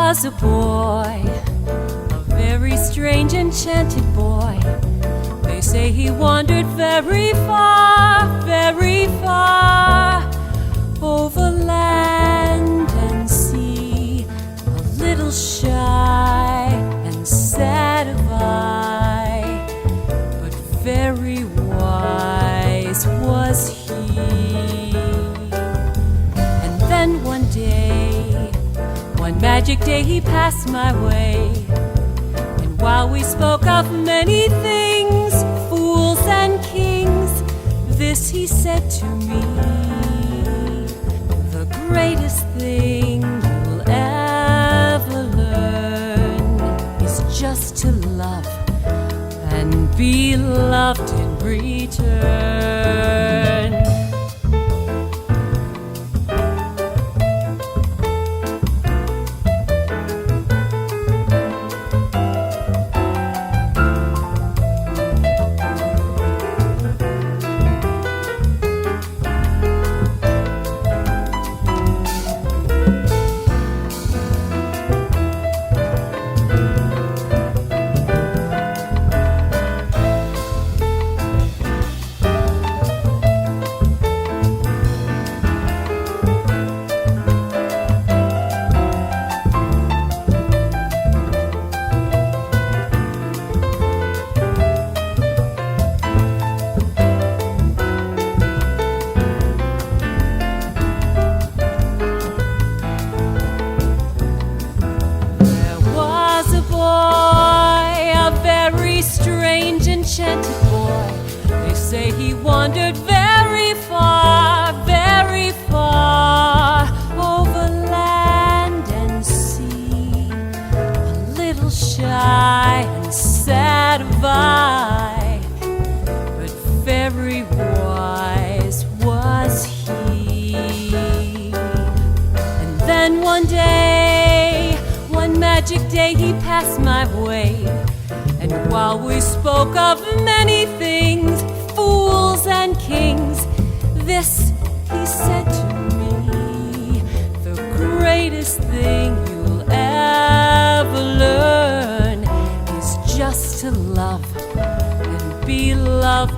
was a boy, a very strange, enchanted boy. They say he wandered very far, over land and sea, a little shy and sad of eye, but very wise was he. And then one day, one magic day, he passed my way, and while we spoke of many things, fools and kings, this he said to me: the greatest thing you'll ever learn is just to love and be loved in return. Enchanted boy, they say he wandered very far, over land and sea, a little shy and sad of eye, but very wise was he. And then one day, one magic day, he passed my way, and while we spoke of many things, fools and kings, this he said to me: the greatest thing you'll ever learn is just to love and be loved